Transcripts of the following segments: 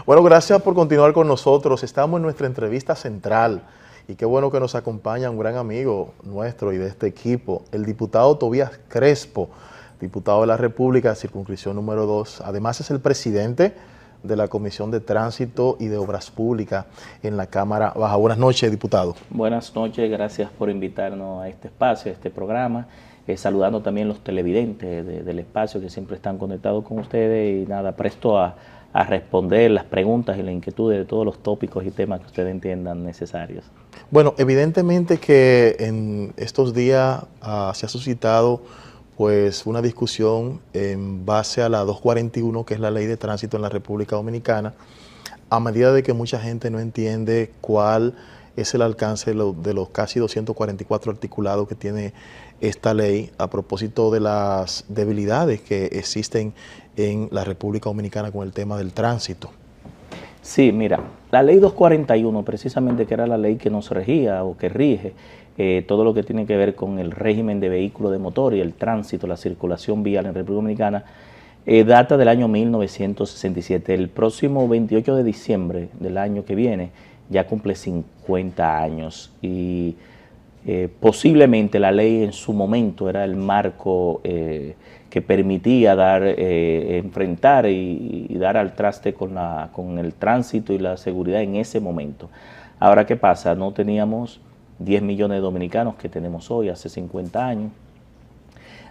Bueno, gracias por continuar con nosotros. Estamos en nuestra entrevista central y qué bueno que nos acompaña un gran amigo nuestro y de este equipo, el diputado Tobías Crespo, diputado de la República, circunscripción número 2. Además es el presidente de la Comisión de Tránsito y de Obras Públicas en la Cámara Baja. Buenas noches, diputado. Buenas noches, gracias por invitarnos a este espacio, a este programa. Saludando también los televidentes del espacio que siempre están conectados con ustedes y nada, presto a responder las preguntas y las inquietudes de todos los tópicos y temas que ustedes entiendan necesarios. Bueno, evidentemente que en estos días se ha suscitado pues una discusión en base a la 241, que es la ley de tránsito en la República Dominicana, a medida de que mucha gente no entiende cuál es el alcance de los casi 244 articulados que tiene esta ley a propósito de las debilidades que existen en la República Dominicana con el tema del tránsito. Sí, mira, la ley 241 precisamente, que era la ley que nos regía o que rige todo lo que tiene que ver con el régimen de vehículos de motor y el tránsito, la circulación vial en República Dominicana, data del año 1967. El próximo 28 de diciembre del año que viene ya cumple 50 años y posiblemente la ley en su momento era el marco que permitía enfrentar y dar al traste con el tránsito y la seguridad en ese momento. Ahora, ¿qué pasa? No teníamos 10 millones de dominicanos que tenemos hoy, hace 50 años.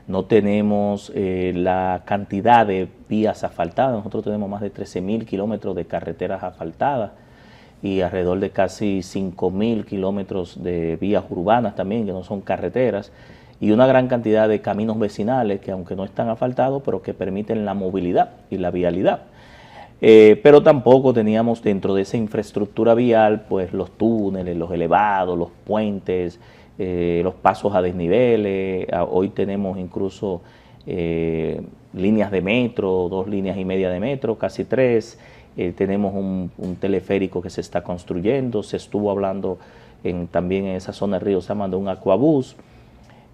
No tenemos la cantidad de vías asfaltadas. Nosotros tenemos más de 13.000 kilómetros de carreteras asfaltadas y alrededor de casi 5.000 kilómetros de vías urbanas también, que no son carreteras, y una gran cantidad de caminos vecinales que, aunque no están asfaltados, pero que permiten la movilidad y la vialidad. Pero tampoco teníamos dentro de esa infraestructura vial pues los túneles, los elevados, los puentes, los pasos a desniveles. Hoy tenemos incluso líneas de metro, 2 líneas y media de metro, casi 3. Tenemos un teleférico que se está construyendo. Se estuvo hablando también en esa zona de Río Sama de un aquabús.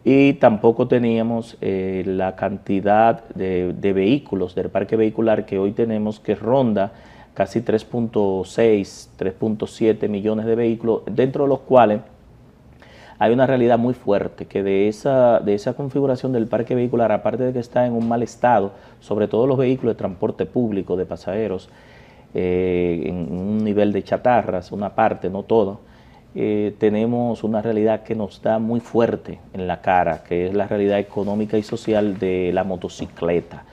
Y tampoco teníamos la cantidad de vehículos, del parque vehicular que hoy tenemos, que ronda casi 3.6, 3.7 millones de vehículos, dentro de los cuales hay una realidad muy fuerte, que de esa configuración del parque vehicular, aparte de que está en un mal estado, sobre todo los vehículos de transporte público de pasajeros, en un nivel de chatarras, una parte, no todo, tenemos una realidad que nos da muy fuerte en la cara, que es la realidad económica y social de la motocicleta,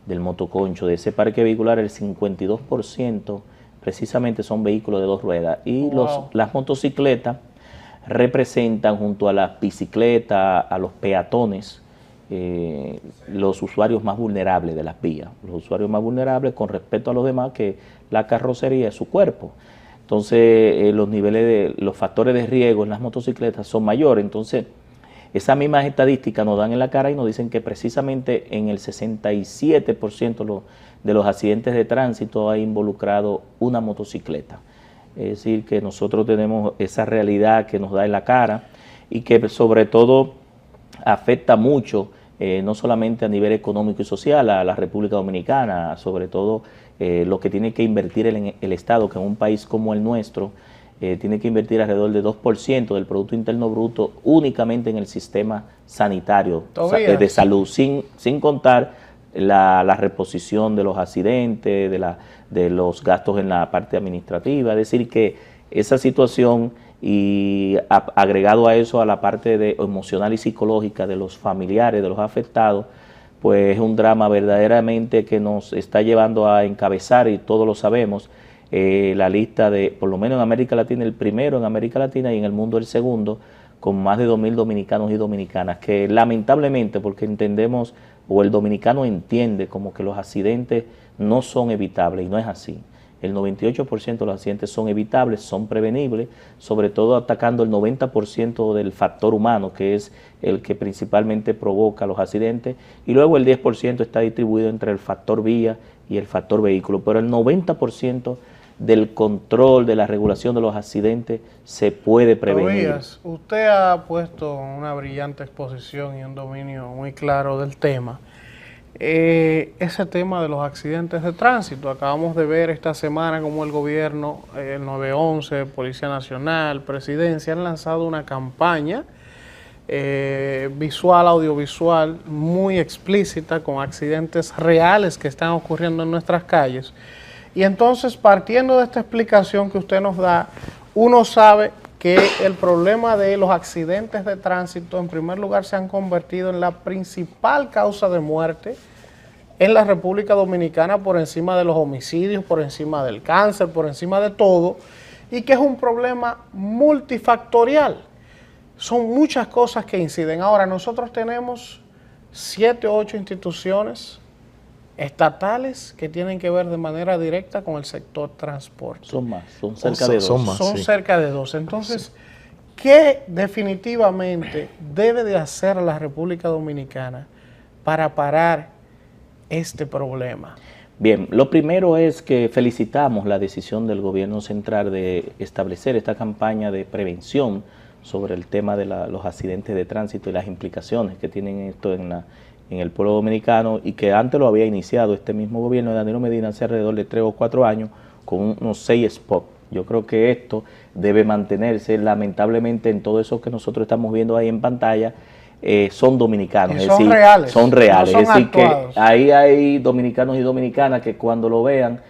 del motoconcho. De ese parque vehicular, el 52% precisamente son vehículos de 2 ruedas. Y las motocicletas representan, junto a las bicicletas, a los peatones, los usuarios más vulnerables de las vías. Los usuarios más vulnerables con respecto a los demás, que la carrocería es su cuerpo. Entonces, los factores de riesgo en las motocicletas son mayores. Entonces, esas mismas estadísticas nos dan en la cara y nos dicen que precisamente en el 67% de los accidentes de tránsito ha involucrado una motocicleta. Es decir, que nosotros tenemos esa realidad que nos da en la cara y que sobre todo afecta mucho, no solamente a nivel económico y social, a la República Dominicana, sobre todo lo que tiene que invertir el Estado, que en un país como el nuestro tiene que invertir alrededor de 2% del Producto Interno Bruto únicamente en el sistema sanitario de salud, sin contar la reposición de los accidentes, de los gastos en la parte administrativa. Es decir, que esa situación, y agregado a eso a la parte emocional y psicológica de los familiares, de los afectados, pues es un drama verdaderamente que nos está llevando a encabezar, y todos lo sabemos, la lista de, por lo menos en América Latina, el primero en América Latina y en el mundo el segundo, con más de 2.000 dominicanos y dominicanas, que lamentablemente, porque entendemos, o el dominicano entiende como que los accidentes no son evitables, y no es así. El 98% de los accidentes son evitables, son prevenibles, sobre todo atacando el 90% del factor humano, que es el que principalmente provoca los accidentes, y luego el 10% está distribuido entre el factor vía y el factor vehículo, pero el 90% del control, de la regulación de los accidentes se puede prevenir. Tobías, usted ha puesto una brillante exposición y un dominio muy claro del tema. ese tema de los accidentes de tránsito. Acabamos de ver esta semana cómo el gobierno, el 911, Policía Nacional, Presidencia, han lanzado una campaña visual, audiovisual, muy explícita, con accidentes reales que están ocurriendo en nuestras calles. Y entonces, partiendo de esta explicación que usted nos da, uno sabe que el problema de los accidentes de tránsito, en primer lugar, se han convertido en la principal causa de muerte en la República Dominicana, por encima de los homicidios, por encima del cáncer, por encima de todo, y que es un problema multifactorial. Son muchas cosas que inciden. Ahora, nosotros tenemos 7 o 8 instituciones estatales que tienen que ver de manera directa con el sector transporte. Son más, son cerca de 2. Son cerca de 2. Entonces, ¿qué definitivamente debe de hacer la República Dominicana para parar este problema? Bien, lo primero es que felicitamos la decisión del gobierno central de establecer esta campaña de prevención sobre el tema de los accidentes de tránsito y las implicaciones que tienen esto en el pueblo dominicano, y que antes lo había iniciado este mismo gobierno de Danilo Medina hace alrededor de 3 o 4 años con unos 6 spots. Yo creo que esto debe mantenerse. Lamentablemente, en todo eso que nosotros estamos viendo ahí en pantalla, son dominicanos, es decir, son reales, es decir, que ahí hay dominicanos y dominicanas que cuando lo vean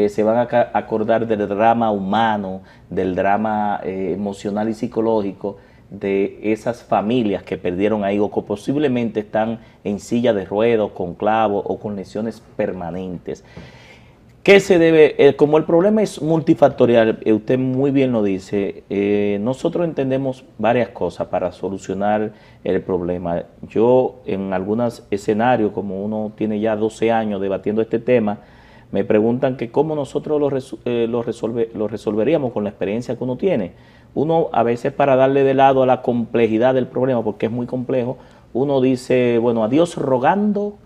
se van a acordar del drama humano, del drama emocional y psicológico de esas familias que perdieron ahí o que posiblemente están en silla de ruedas, con clavos o con lesiones permanentes. ¿Qué se debe? Como el problema es multifactorial, usted muy bien lo dice, nosotros entendemos varias cosas para solucionar el problema. Yo en algunos escenarios, como uno tiene ya 12 años debatiendo este tema, me preguntan que cómo nosotros lo resolveríamos con la experiencia que uno tiene. Uno a veces, para darle de lado a la complejidad del problema, porque es muy complejo, uno dice, bueno, a Dios rogando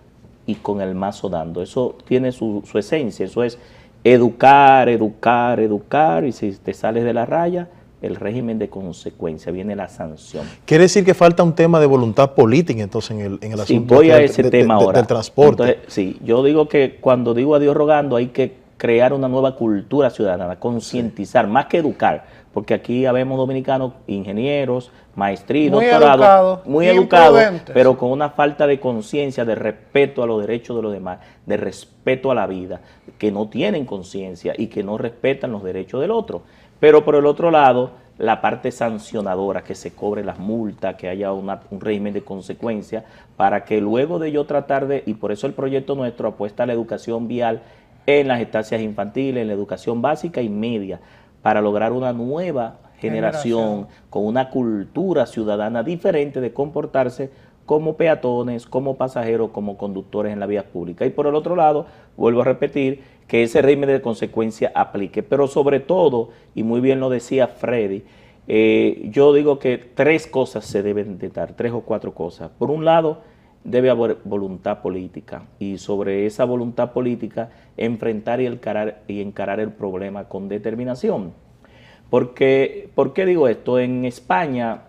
y con el mazo dando. Eso tiene su esencia, eso es educar, educar, educar, y si te sales de la raya, el régimen de consecuencia, viene la sanción. Quiere decir que falta un tema de voluntad política entonces en el asunto voy a ese tema ahora. Del transporte. Entonces, sí, yo digo que cuando digo a Dios rogando hay que crear una nueva cultura ciudadana, concientizar, más que educar, porque aquí habemos dominicanos, ingenieros, maestría, doctorado, muy educados, pero con una falta de conciencia, de respeto a los derechos de los demás, de respeto a la vida, que no tienen conciencia y que no respetan los derechos del otro. Pero por el otro lado, la parte sancionadora, que se cobre las multas, que haya un régimen de consecuencia, para que luego de yo tratar de, y por eso el proyecto nuestro apuesta a la educación vial en las estancias infantiles, en la educación básica y media, para lograr una nueva generación con una cultura ciudadana diferente de comportarse como peatones, como pasajeros, como conductores en la vía pública. Y por el otro lado, vuelvo a repetir, que ese régimen de consecuencia aplique. Pero sobre todo, y muy bien lo decía Freddy, yo digo que 3 cosas se deben de dar, 3 o 4 cosas. Por un lado, debe haber voluntad política, y sobre esa voluntad política enfrentar y encarar el problema con determinación. Porque, ¿por qué digo esto? En España,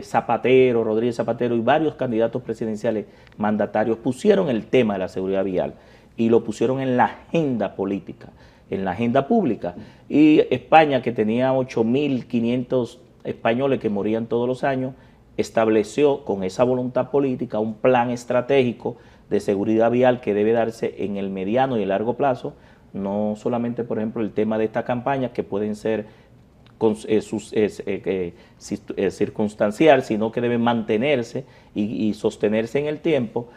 Zapatero, Rodríguez Zapatero y varios candidatos presidenciales mandatarios pusieron el tema de la seguridad vial y lo pusieron en la agenda política, en la agenda pública. Y España, que tenía 8.500 españoles que morían todos los años, estableció con esa voluntad política un plan estratégico de seguridad vial que debe darse en el mediano y el largo plazo, no solamente, por ejemplo, el tema de estas campañas que pueden ser circunstancial, sino que deben mantenerse y sostenerse en el tiempo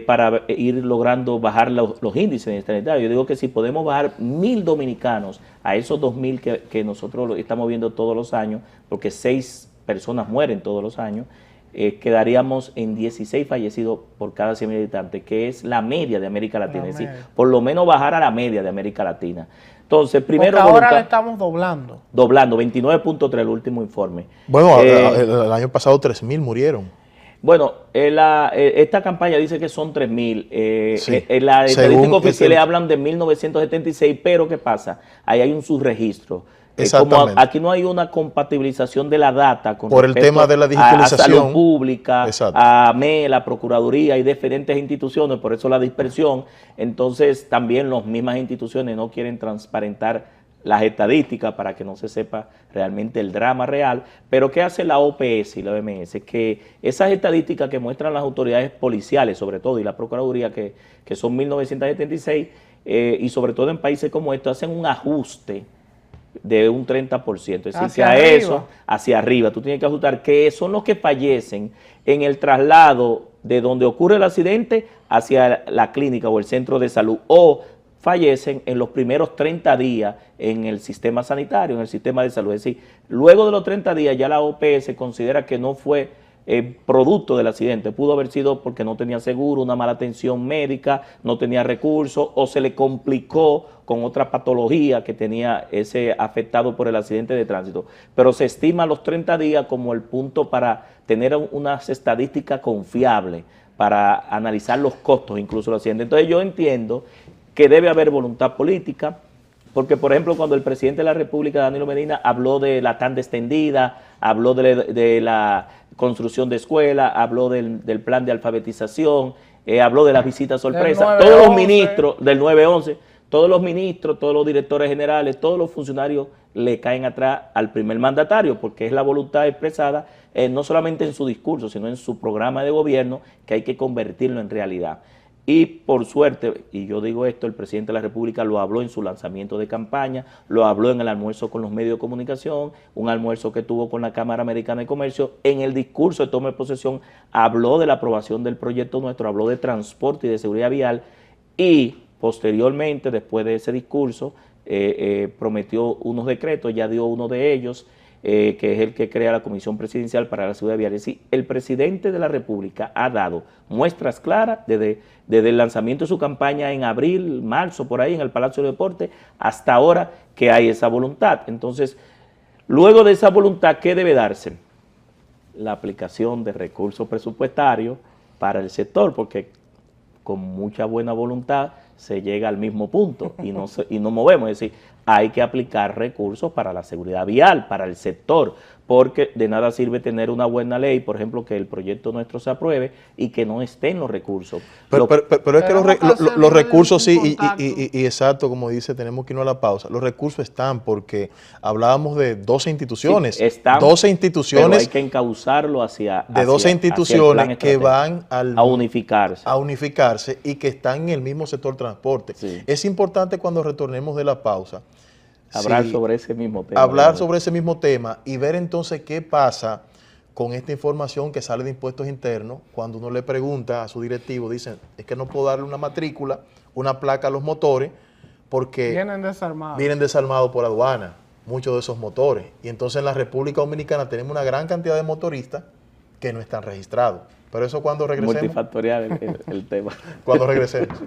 para ir logrando bajar los índices de inestabilidad. Yo digo que si podemos bajar 1.000 dominicanos a esos 2.000 que nosotros estamos viendo todos los años, porque 6 personas mueren todos los años, quedaríamos en 16 fallecidos por cada 100.000 habitantes, que es la media de América Latina, es decir, por lo menos bajar a la media de América Latina. Entonces, primero... Porque ahora le estamos doblando. Doblando, 29.3 el último informe. Bueno, el año pasado 3.000 murieron. Bueno, esta campaña dice que son 3.000. Sí, la estadística oficial hablan de 1.976, pero ¿qué pasa? Ahí hay un subregistro. Exactamente. Aquí no hay una compatibilización de la data con por el tema de la a digitalización Salud Pública, Exacto. a ME, la Procuraduría y diferentes instituciones, por eso la dispersión. Entonces también las mismas instituciones no quieren transparentar las estadísticas para que no se sepa realmente el drama real. Pero ¿qué hace la OPS y la OMS? Que esas estadísticas que muestran las autoridades policiales, sobre todo, y la Procuraduría, que son 1976, y sobre todo en países como estos, hacen un ajuste de un 30%. Es decir, hacia que a arriba. eso, hacia arriba, tú tienes que ajustar que son los que fallecen en el traslado de donde ocurre el accidente hacia la clínica o el centro de salud, o fallecen en los primeros 30 días en el sistema sanitario, en el sistema de salud. Es decir, luego de los 30 días ya la OPS considera que no fue producto del accidente, pudo haber sido porque no tenía seguro, una mala atención médica, no tenía recursos o se le complicó con otra patología que tenía ese afectado por el accidente de tránsito. Pero se estima los 30 días como el punto para tener unas estadísticas confiables, para analizar los costos incluso del accidente. Entonces yo entiendo que debe haber voluntad política, porque por ejemplo cuando el presidente de la República, Danilo Medina, habló de la tanda extendida, habló de la construcción de escuelas, habló del plan de alfabetización, habló de las visitas sorpresa, todos los ministros del 911, todos los ministros, todos los directores generales, todos los funcionarios le caen atrás al primer mandatario, porque es la voluntad expresada no solamente en su discurso, sino en su programa de gobierno, que hay que convertirlo en realidad. Y por suerte, y yo digo esto, el presidente de la República lo habló en su lanzamiento de campaña, lo habló en el almuerzo con los medios de comunicación, un almuerzo que tuvo con la Cámara Americana de Comercio. En el discurso de toma de posesión habló de la aprobación del proyecto nuestro, habló de transporte y de seguridad vial, y posteriormente, después de ese discurso, prometió unos decretos, ya dio uno de ellos, que es el que crea la Comisión Presidencial para la Seguridad Vial. Es decir, el presidente de la República ha dado muestras claras desde el lanzamiento de su campaña en abril, marzo, por ahí, en el Palacio de Deportes, hasta ahora que hay esa voluntad. Entonces, luego de esa voluntad, ¿qué debe darse? La aplicación de recursos presupuestarios para el sector, porque con mucha buena voluntad se llega al mismo punto y no movemos. Es decir, hay que aplicar recursos para la seguridad vial, para el sector, porque de nada sirve tener una buena ley, por ejemplo, que el proyecto nuestro se apruebe y que no estén los recursos. Pero es que los recursos sí, y exacto, como dice, tenemos que irnos a la pausa. Los recursos están porque hablábamos de 12 instituciones. Sí, están, 12 instituciones. Pero hay que encauzarlo hacia 12 instituciones que van a unificarse. A unificarse y que están en el mismo sector transporte. Sí. Es importante cuando retornemos de la pausa hablar sobre ese mismo tema. Hablar sobre ese mismo tema y ver entonces qué pasa con esta información que sale de impuestos internos. Cuando uno le pregunta a su directivo, dicen, es que no puedo darle una matrícula, una placa a los motores, porque vienen desarmados por aduana, muchos de esos motores. Y entonces en la República Dominicana tenemos una gran cantidad de motoristas que no están registrados. Pero eso cuando regresemos. Multifactorial el tema. Cuando regresemos.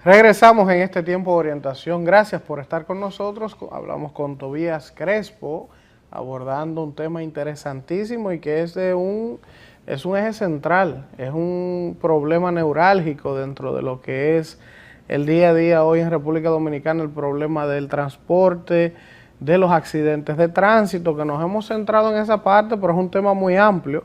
Regresamos en este tiempo de orientación. Gracias por estar con nosotros. Hablamos con Tobías Crespo, abordando un tema interesantísimo y que es un eje central, es un problema neurálgico dentro de lo que es el día a día hoy en República Dominicana, el problema del transporte, de los accidentes de tránsito, que nos hemos centrado en esa parte, pero es un tema muy amplio.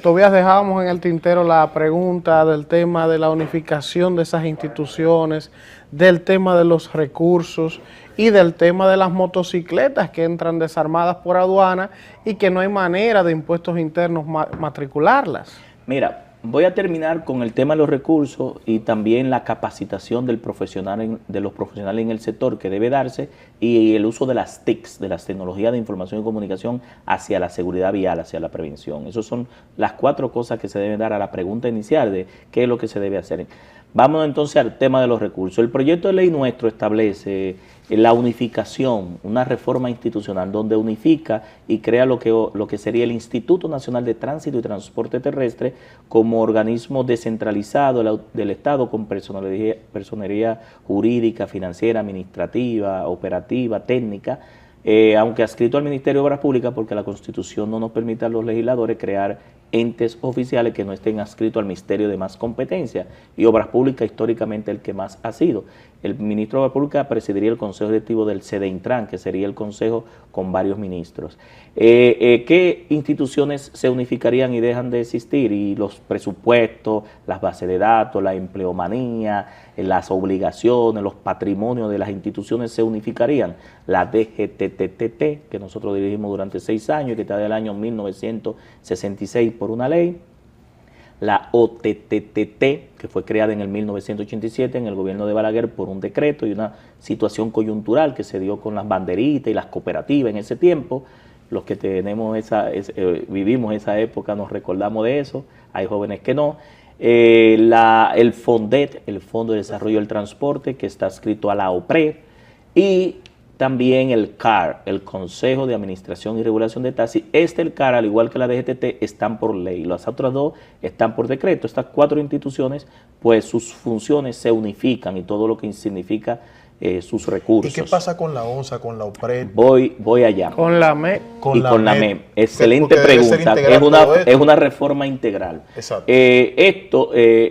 Todavía dejábamos en el tintero la pregunta del tema de la unificación de esas instituciones, del tema de los recursos y del tema de las motocicletas que entran desarmadas por aduana y que no hay manera de impuestos internos matricularlas. Mira, voy a terminar con el tema de los recursos y también la capacitación de los profesionales en el sector que debe darse y el uso de las TICs, de las tecnologías de información y comunicación hacia la seguridad vial, hacia la prevención. Esas son las 4 cosas que se deben dar a la pregunta inicial de qué es lo que se debe hacer. Vamos entonces al tema de los recursos. El proyecto de ley nuestro establece la unificación, una reforma institucional donde unifica y crea lo que sería el Instituto Nacional de Tránsito y Transporte Terrestre como organismo descentralizado del Estado con personería jurídica, financiera, administrativa, operativa, técnica, aunque adscrito al Ministerio de Obras Públicas, porque la Constitución no nos permite a los legisladores crear entes oficiales que no estén adscritos al Ministerio de más competencia, y Obras Públicas históricamente el que más ha sido. El ministro de Obras Públicas presidiría el Consejo Directivo del CDEINTRAN, que sería el consejo con varios ministros. ¿Qué instituciones se unificarían y dejan de existir? Y los presupuestos, las bases de datos, la empleomanía, las obligaciones, los patrimonios de las instituciones se unificarían. La DGTTT, que nosotros dirigimos durante 6 años y que está del año 1966 por una ley. La OTTT, que fue creada en el 1987 en el gobierno de Balaguer por un decreto y una situación coyuntural que se dio con las banderitas y las cooperativas en ese tiempo. Los que tenemos vivimos esa época nos recordamos de eso, hay jóvenes que no. El FONDET, el Fondo de Desarrollo del Transporte, que está adscrito a la OPRE, y también el CAR, el Consejo de Administración y Regulación de Taxis. El CAR, al igual que la DGTT, están por ley. Las otras dos están por decreto. Estas 4 instituciones, pues sus funciones se unifican y todo lo que significa sus recursos. ¿Y qué pasa con la ONSA, con la OPRED? Voy allá. Con la MEP. Con la MEP. Excelente pregunta. Es una reforma integral. Exacto.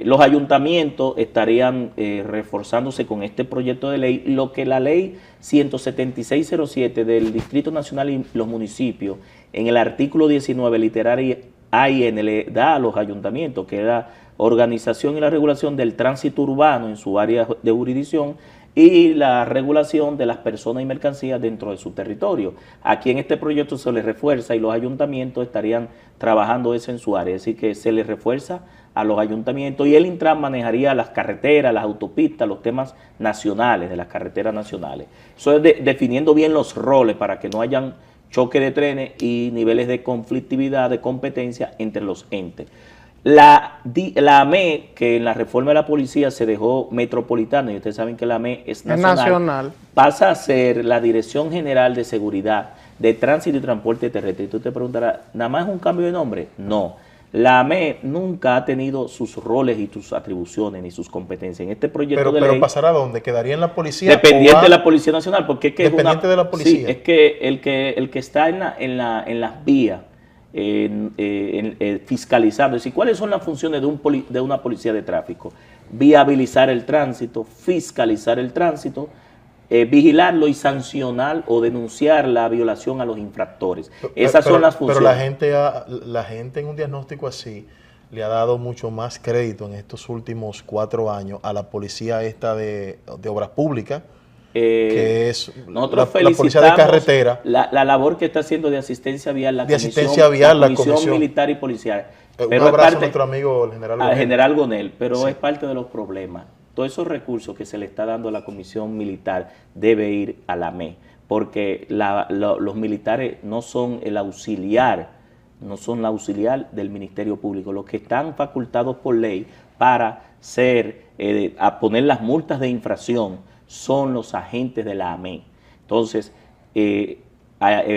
Los ayuntamientos estarían reforzándose con este proyecto de ley, lo que la ley 17607 del Distrito Nacional y los municipios, en el artículo 19, literaria A y N, le da a los ayuntamientos, que es la organización y la regulación del tránsito urbano en su área de jurisdicción, y la regulación de las personas y mercancías dentro de su territorio. Aquí en este proyecto se les refuerza y los ayuntamientos estarían trabajando eso en su área, así que se les refuerza a los ayuntamientos y el Intran manejaría las carreteras, las autopistas, los temas nacionales de las carreteras nacionales. Eso es definiendo bien los roles para que no hayan choque de trenes y niveles de conflictividad, de competencia entre los entes. La AME, que en la reforma de la policía se dejó metropolitana, y ustedes saben que la AME es nacional, pasa a ser la Dirección General de Seguridad de Tránsito y Transporte Terrestre. Y tú te preguntarás, ¿nada más es un cambio de nombre? No. La AME nunca ha tenido sus roles y sus atribuciones ni sus competencias. En este proyecto de ley... ¿Pero pasará a dónde? ¿Quedaría en la policía? Dependiente de la Policía Nacional, porque es que dependiente de la policía. Sí, es que el que está en las vías, fiscalizando. Es decir, ¿cuáles son las funciones de una policía de tráfico? Viabilizar el tránsito, fiscalizar el tránsito, vigilarlo y sancionar o denunciar la violación a los infractores. Esas son las funciones. Pero la gente en un diagnóstico así le ha dado mucho más crédito en estos últimos 4 años a la policía esta de Obras Públicas, que es nosotros la policía de carretera. La labor que está haciendo de asistencia vial la Comisión Militar y Policial. Un abrazo a nuestro amigo el general Gonel. Al general Gonel, pero sí, es parte de los problemas. Todos esos recursos que se le está dando a la Comisión Militar debe ir a la ME, porque los militares no son el auxiliar, del Ministerio Público. Los que están facultados por ley para a poner las multas de infracción son los agentes de la AME. Entonces,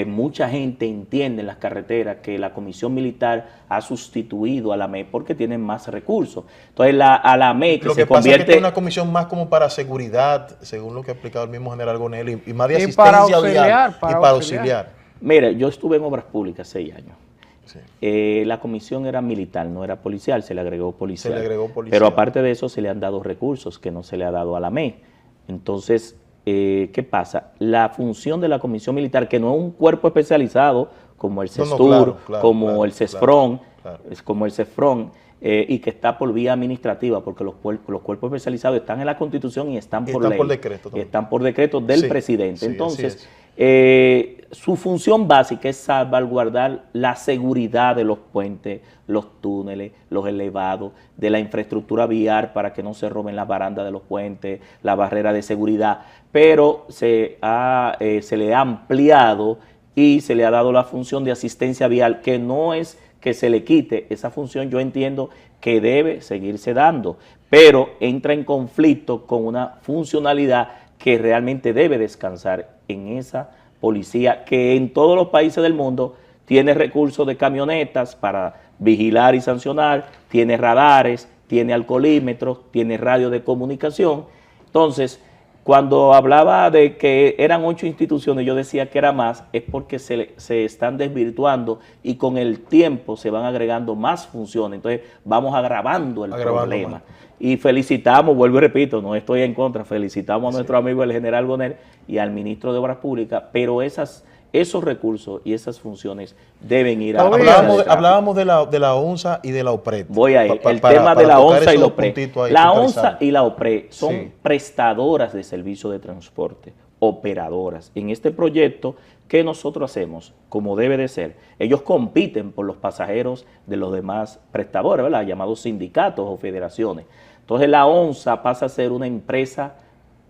mucha gente entiende en las carreteras que la Comisión Militar ha sustituido a la AME porque tienen más recursos. Entonces, a la AME que se convierte... Pasa es que es una comisión más como para seguridad, según lo que ha explicado el mismo general Gonel, y más de asistencia vial y para auxiliar. Mira, yo estuve en Obras Públicas 6 años. Sí. La comisión era militar, no era policial, se le agregó policial. Pero aparte de eso, se le han dado recursos que no se le ha dado a la AME. Entonces, ¿qué pasa? La función de la Comisión Militar, que no es un cuerpo especializado como el CESTUR, como el CESFRON, como el CESFRON, y que está por vía administrativa, porque los cuerpos especializados están en la Constitución y están por ley. Están por decreto del presidente. Sí, entonces, su función básica es salvaguardar la seguridad de los puentes, los túneles, los elevados, de la infraestructura vial para que no se roben las barandas de los puentes, la barrera de seguridad, pero se le ha ampliado y se le ha dado la función de asistencia vial, que no es que se le quite esa función, yo entiendo que debe seguirse dando, pero entra en conflicto con una funcionalidad que realmente debe descansar en esa policía que en todos los países del mundo tiene recursos de camionetas para vigilar y sancionar, tiene radares, tiene alcoholímetros, tiene radio de comunicación. Entonces, cuando hablaba de que eran 8 instituciones, yo decía que era más, es porque se están desvirtuando y con el tiempo se van agregando más funciones. Entonces, vamos agravando el problema. Más. Y felicitamos, vuelvo y repito, no estoy en contra, felicitamos a nuestro amigo el general Bonner y al ministro de Obras Públicas, pero esos recursos y esas funciones deben ir a... Hablábamos de la ONSA y de la OPRED. Voy a ir. El tema de la ONSA y la OPRED. La ONSA y la OPRED son prestadoras de servicio de transporte, operadoras. En este proyecto, ¿qué nosotros hacemos? Como debe de ser. Ellos compiten por los pasajeros de los demás prestadores, ¿verdad? Llamados sindicatos o federaciones. Entonces la ONSA pasa a ser una empresa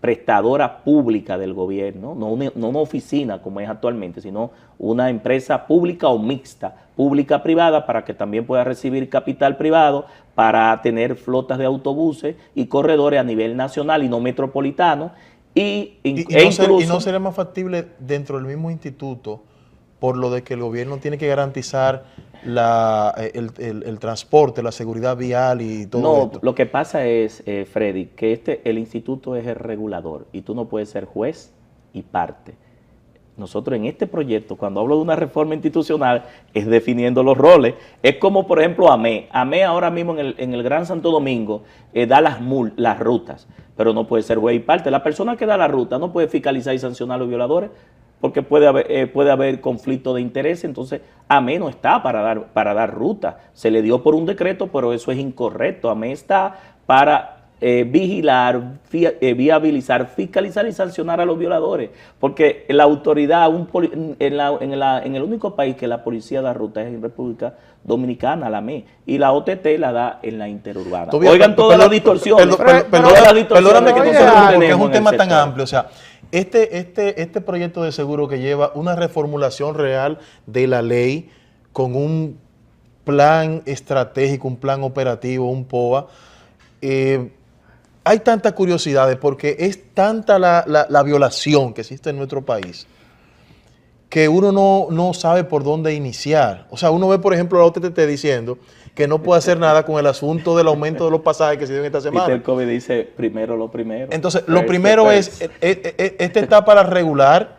prestadora pública del gobierno, no una oficina como es actualmente, sino una empresa pública o mixta, pública-privada, para que también pueda recibir capital privado, para tener flotas de autobuses y corredores a nivel nacional y no metropolitano. Y no sería más factible dentro del mismo instituto, por lo de que el gobierno tiene que garantizar el transporte, la seguridad vial y todo esto. No, lo que pasa es, Freddy, que el instituto es el regulador y tú no puedes ser juez y parte. Nosotros en este proyecto, cuando hablo de una reforma institucional, es definiendo los roles. Es como, por ejemplo, AME. AME ahora mismo en el Gran Santo Domingo da las rutas, pero no puede ser juez y parte. La persona que da la ruta no puede fiscalizar y sancionar a los violadores, porque puede haber conflicto de interés. Entonces AME no está para dar ruta. Se le dio por un decreto, pero eso es incorrecto. AME está para vigilar, viabilizar, fiscalizar y sancionar a los violadores, porque la autoridad, en el único país que la policía da ruta es en República Dominicana, la AME, y la OTT la da en la interurbana. Oigan todas las distorsiones. Perdóname que no se porque es un tema tan amplio. O sea, este proyecto de seguro que lleva una reformulación real de la ley con un plan estratégico, un plan operativo, un POA, hay tantas curiosidades porque es tanta la violación que existe en nuestro país que uno no sabe por dónde iniciar. O sea, uno ve, por ejemplo, la OTT diciendo que no puede hacer nada con el asunto del aumento de los pasajes que se dio en esta semana. Peter Kobe dice, primero lo primero. Entonces, lo primero es, está para regular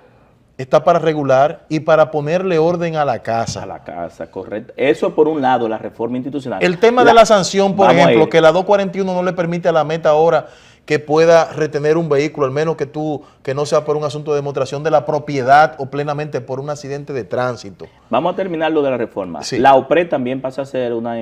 y para ponerle orden a la casa. A la casa, correcto. Eso por un lado, la reforma institucional. El tema de la sanción, por ejemplo, que la 241 no le permite a la meta ahora que pueda retener un vehículo, al menos que no sea por un asunto de demostración de la propiedad o plenamente por un accidente de tránsito. Vamos a terminar lo de la reforma. Sí. La OPRED también pasa a ser una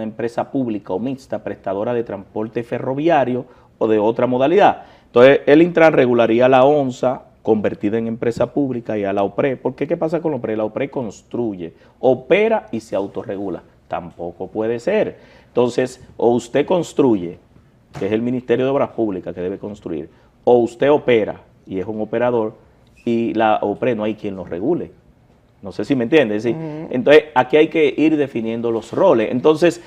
empresa pública o mixta, prestadora de transporte ferroviario o de otra modalidad. Entonces, el Intran regularía a la ONSA, convertida en empresa pública, y a la OPRED. ¿Por qué? ¿Qué pasa con la OPRED? La OPRED construye, opera y se autorregula. Tampoco puede ser. Entonces, o usted construye, que es el Ministerio de Obras Públicas que debe construir, o usted opera y es un operador, y la OPRED no hay quien lo regule. No sé si me entiendes. ¿Sí? Entonces, aquí hay que ir definiendo los roles. Entonces,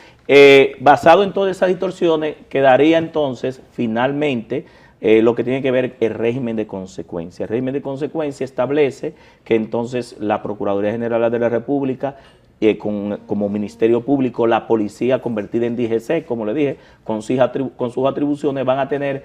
basado en todas esas distorsiones, quedaría entonces, finalmente, lo que tiene que ver el régimen de consecuencia. El régimen de consecuencia establece que entonces la Procuraduría General de la República, como Ministerio Público, la policía convertida en DGC, como le dije, con sus atribuciones, van a tener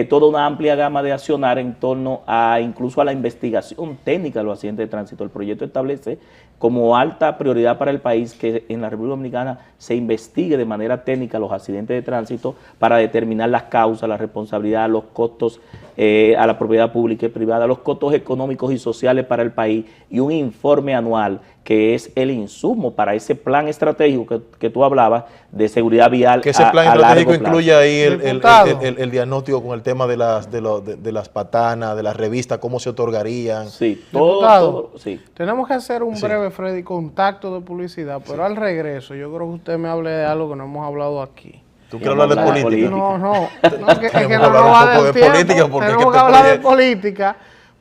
toda una amplia gama de accionar en torno a incluso a la investigación técnica de los accidentes de tránsito. El proyecto establece como alta prioridad para el país que en la República Dominicana se investigue de manera técnica los accidentes de tránsito para determinar las causas, la responsabilidad, los costos a la propiedad pública y privada, los costos económicos y sociales para el país, y un informe anual que es el insumo para ese plan estratégico que tú hablabas de seguridad vial. Que ese plan estratégico incluye ahí el diagnóstico con el tema de las patanas, de las revistas, cómo se otorgarían. Sí, todo, sí. Tenemos que hacer un breve, Freddy, contacto de publicidad, pero al regreso yo creo que usted me hable de algo que no hemos hablado aquí. ¿Tú quieres hablar de política? No, es que no nos va a dar tiempo. Tenemos que hablar de política,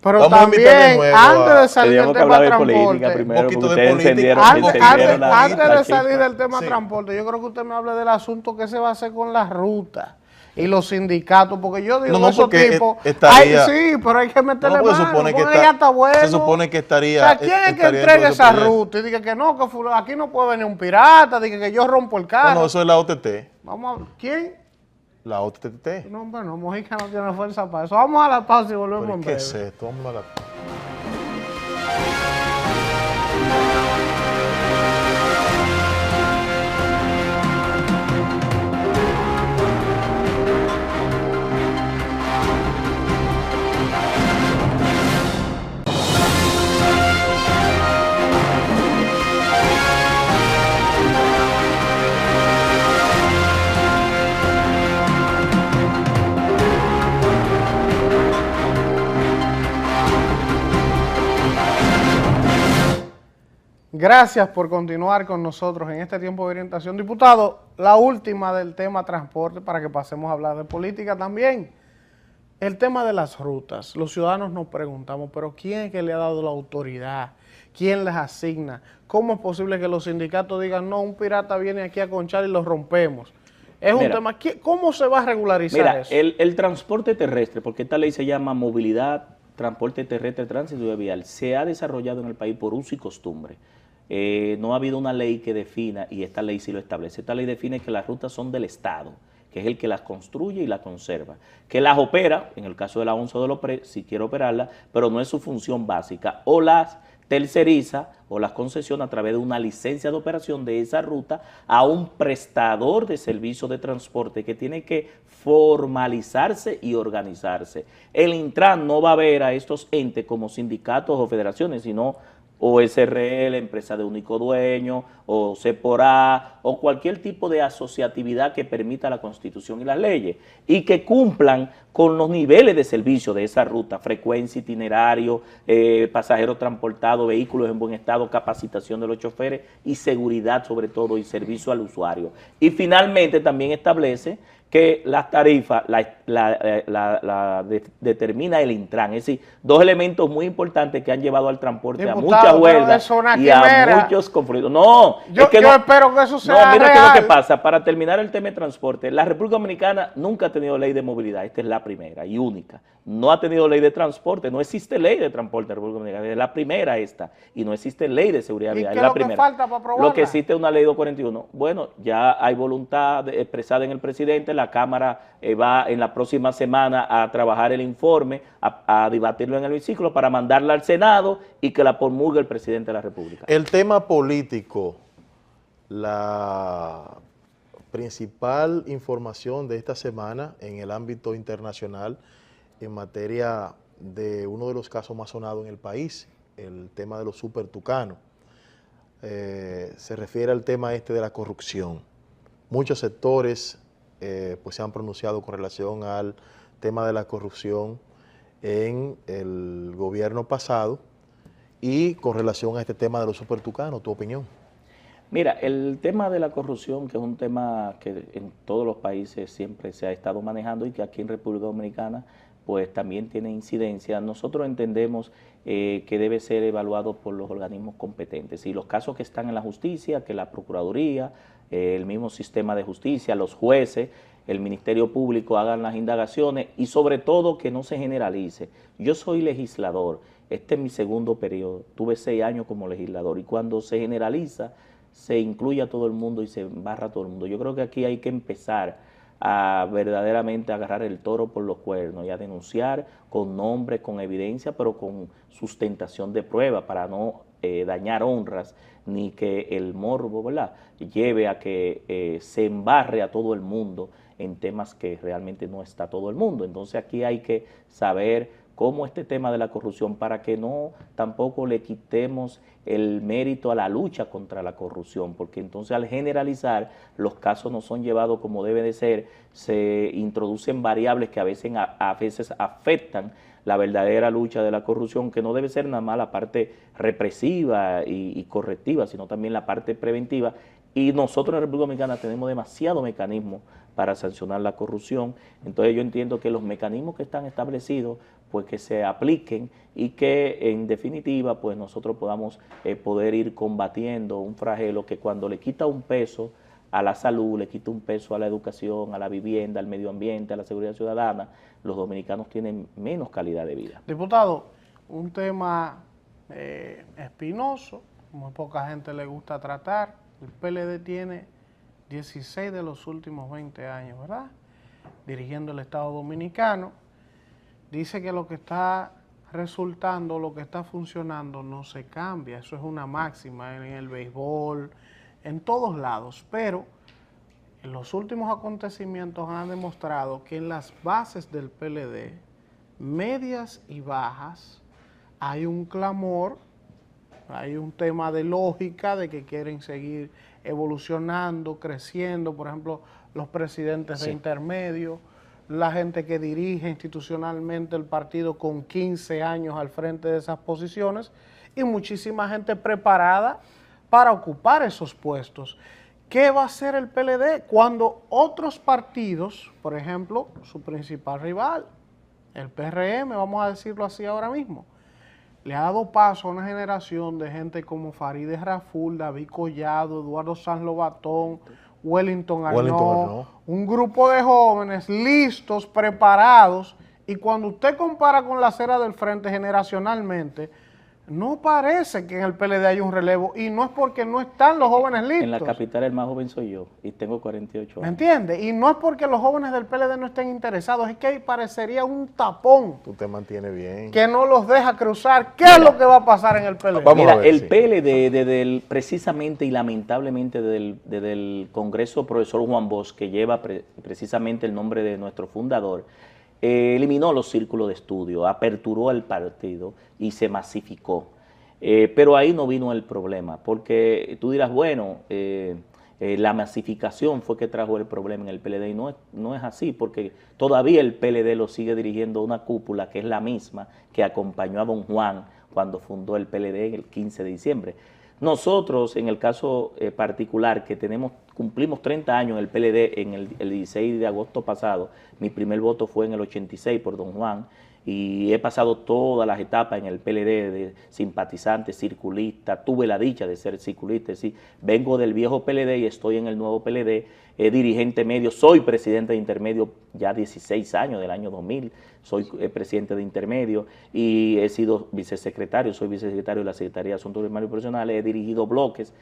Pero Vamos a invitar de también, nuevo antes de salir del Teníamos que tema hablar de política transporte, primero, poquito porque de ustedes política, encendieron, antes- encendieron la antes de chispa. salir del tema Sí. transporte, yo creo que usted me hable del asunto que se va a hacer con las rutas y los sindicatos, porque yo digo, No, esos porque tipos, estaría- sí, pero hay que meterle No, porque mano, supone que porque está- ya está bueno. se supone que estaría- O sea, ¿quién es que estaría dentro entrega de ese esa proyecto. ruta? Y diga que no, que aquí no puede venir un pirata, diga que yo rompo el carro. No, eso es la OTT. Vamos a, ¿quién? La OTT. No, bueno, Mojica no tiene fuerza para eso. Vamos a la pausa y volvemos en ¿Qué breve. es esto? Vamos a la... Gracias por continuar con nosotros en este tiempo de orientación. Diputado, la última del tema transporte para que pasemos a hablar de política también. El tema de las rutas. Los ciudadanos nos preguntamos, pero ¿quién es que le ha dado la autoridad? ¿Quién les asigna? ¿Cómo es posible que los sindicatos digan, no, un pirata viene aquí a conchar y lo rompemos? Es un tema, ¿cómo se va a regularizar Mira, eso? el transporte terrestre, porque esta ley se llama movilidad, transporte terrestre, tránsito y vial, se ha desarrollado en el país por uso y costumbre. No ha habido una ley que defina, y esta ley sí lo establece. Esta ley define que las rutas son del Estado, que es el que las construye y las conserva, que las opera, en el caso de la ONSA o de LOPRE, si quiere operarla, pero no es su función básica, o las terceriza o las concesiona a través de una licencia de operación de esa ruta a un prestador de servicio de transporte que tiene que formalizarse y organizarse. El Intran no va a ver a estos entes como sindicatos o federaciones, sino o SRL, empresa de único dueño, o CEPORA, o cualquier tipo de asociatividad que permita la Constitución y las leyes, y que cumplan con los niveles de servicio de esa ruta, frecuencia, itinerario, pasajeros transportados, vehículos en buen estado, capacitación de los choferes y seguridad sobre todo y servicio al usuario. Y finalmente también establece que las tarifas determina el Intran. Es decir, dos elementos muy importantes que han llevado al transporte Diputado, a muchas huelgas y a muchos conflictos. No, yo espero que eso sea mira real. qué es lo que pasa. Para terminar el tema de transporte, la República Dominicana nunca ha tenido ley de movilidad. Esta es la primera y única. No ha tenido ley de transporte. No existe ley de transporte en la República Dominicana. Es la primera esta. Y no existe ley de seguridad vial. ¿Y qué Es la es lo que primera. falta para aprobarla? Lo que existe es una ley 241. Bueno, ya hay voluntad expresada en el presidente. La Cámara va en la próxima semana a trabajar el informe, a debatirlo en el hemiciclo para mandarla al Senado y que la promulgue el presidente de la República. El tema político, la principal información de esta semana en el ámbito internacional en materia de uno de los casos más sonados en el país, el tema de los super tucanos. Se refiere al tema este de la corrupción. Muchos sectores pues se han pronunciado con relación al tema de la corrupción en el gobierno pasado y con relación a este tema de los supertucanos. ¿Tu opinión? Mira, el tema de la corrupción, que es un tema que en todos los países siempre se ha estado manejando y que aquí en República Dominicana pues también tiene incidencia, nosotros entendemos que debe ser evaluado por los organismos competentes. Y los casos que están en la justicia, que la Procuraduría, el mismo sistema de justicia, los jueces, el Ministerio Público hagan las indagaciones y sobre todo que no se generalice. Yo soy legislador, este es mi segundo periodo, tuve 6 años como legislador y cuando se generaliza se incluye a todo el mundo y se embarra a todo el mundo. Yo creo que aquí hay que empezar a verdaderamente agarrar el toro por los cuernos y a denunciar con nombres, con evidencia, pero con sustentación de prueba para no dañar honras ni que el morbo, ¿verdad?, lleve a que se embarre a todo el mundo en temas que realmente no está todo el mundo. Entonces aquí hay que saber cómo este tema de la corrupción, para que no tampoco le quitemos el mérito a la lucha contra la corrupción, porque entonces al generalizar los casos no son llevados como debe de ser, se introducen variables que a veces afectan la verdadera lucha de la corrupción, que no debe ser nada más la parte represiva y correctiva, sino también la parte preventiva. Y nosotros en la República Dominicana tenemos demasiados mecanismos para sancionar la corrupción. Entonces yo entiendo que los mecanismos que están establecidos pues que se apliquen y que en definitiva pues nosotros podamos poder ir combatiendo un flagelo que cuando le quita un peso a la salud, le quita un peso a la educación, a la vivienda, al medio ambiente, a la seguridad ciudadana, los dominicanos tienen menos calidad de vida. Diputado, un tema espinoso, muy poca gente le gusta tratar. El PLD tiene 16 de los últimos 20 años, ¿verdad?, dirigiendo el Estado Dominicano. Dice que lo que está resultando, lo que está funcionando no se cambia. Eso es una máxima en el béisbol, en todos lados. Pero en los últimos acontecimientos han demostrado que en las bases del PLD, medias y bajas, hay un clamor, hay un tema de lógica de que quieren seguir evolucionando, creciendo. Por ejemplo, los presidentes de intermedio, la gente que dirige institucionalmente el partido con 15 años al frente de esas posiciones y muchísima gente preparada para ocupar esos puestos. ¿Qué va a hacer el PLD cuando otros partidos, por ejemplo, su principal rival, el PRM, vamos a decirlo así ahora mismo, le ha dado paso a una generación de gente como Farideh Raful, David Collado, Eduardo Sanz Lobatón, Wellington Arnaud, un grupo de jóvenes listos, preparados, y cuando usted compara con la acera del frente generacionalmente, no parece que en el PLD hay un relevo, y no es porque no están los jóvenes listos. En la capital el más joven soy yo, y tengo 48 años. ¿Me entiende? Y no es porque los jóvenes del PLD no estén interesados, es que ahí parecería un tapón. Tú te mantienes bien. Que no los deja cruzar. ¿Qué es lo que va a pasar en el PLD? Mira, el PLD, precisamente y lamentablemente desde el Congreso Profesor Juan Bosch, que lleva precisamente el nombre de nuestro fundador, eliminó los círculos de estudio, aperturó el partido y se masificó. Pero ahí no vino el problema, porque tú dirás, bueno, la masificación fue que trajo el problema en el PLD, y no es así, porque todavía el PLD lo sigue dirigiendo una cúpula que es la misma que acompañó a don Juan cuando fundó el PLD el 15 de diciembre. Nosotros, en el caso particular, que cumplimos 30 años en el PLD en el 16 de agosto pasado, mi primer voto fue en el 86 por don Juan, y he pasado todas las etapas en el PLD de simpatizante, circulista, tuve la dicha de ser circulista, es decir, vengo del viejo PLD y estoy en el nuevo PLD, dirigente medio, soy presidente de intermedio ya 16 años, del año 2000, soy presidente de intermedio y he sido vicesecretario, soy vicesecretario de la Secretaría de Asuntos Primarios y Profesionales, he dirigido bloques,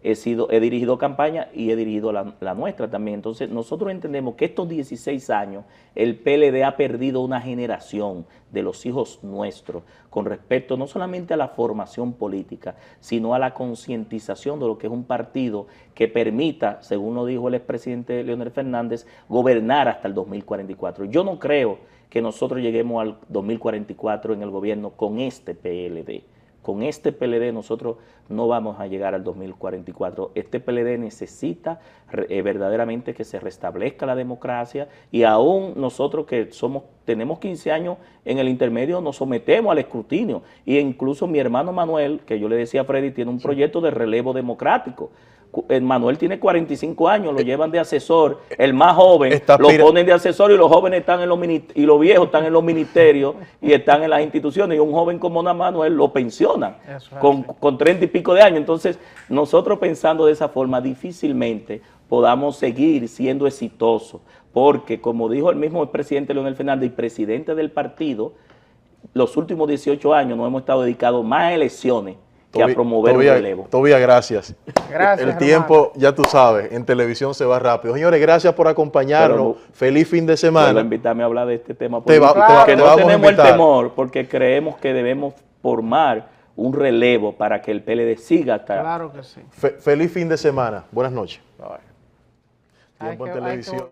he dirigido campaña y he dirigido la nuestra también. Entonces nosotros entendemos que estos 16 años el PLD ha perdido una generación de los hijos nuestros con respecto no solamente a la formación política, sino a la concientización de lo que es un partido que permita, según lo dijo el expresidente Leonel Fernández, gobernar hasta el 2044. Yo no creo que nosotros lleguemos al 2044 en el gobierno con este PLD. Con este PLD nosotros no vamos a llegar al 2044. Este PLD necesita verdaderamente que se restablezca la democracia, y aún nosotros que tenemos 15 años en el intermedio nos sometemos al escrutinio. Y incluso mi hermano Manuel, que yo le decía a Freddy, tiene un proyecto de relevo democrático. Manuel tiene 45 años, lo llevan de asesor, el más joven lo ponen de asesor, y los jóvenes están en los viejos están en los ministerios y están en las instituciones, y un joven como Manuel lo pensionan con 30 y pico de años. Entonces nosotros, pensando de esa forma, difícilmente podamos seguir siendo exitosos, porque como dijo el mismo presidente Leonel Fernández y presidente del partido, los últimos 18 años nos hemos estado dedicados más a elecciones que a promover un relevo. Tobías, gracias. Gracias, el tiempo, ya tú sabes, en televisión se va rápido. Señores, gracias por acompañarnos. Feliz fin de semana. Por invitarme a hablar de este tema. Que no tenemos el temor, porque creemos que debemos formar un relevo para que el PLD siga hasta... Claro que sí. Feliz fin de semana. Buenas noches. Tiempo en televisión.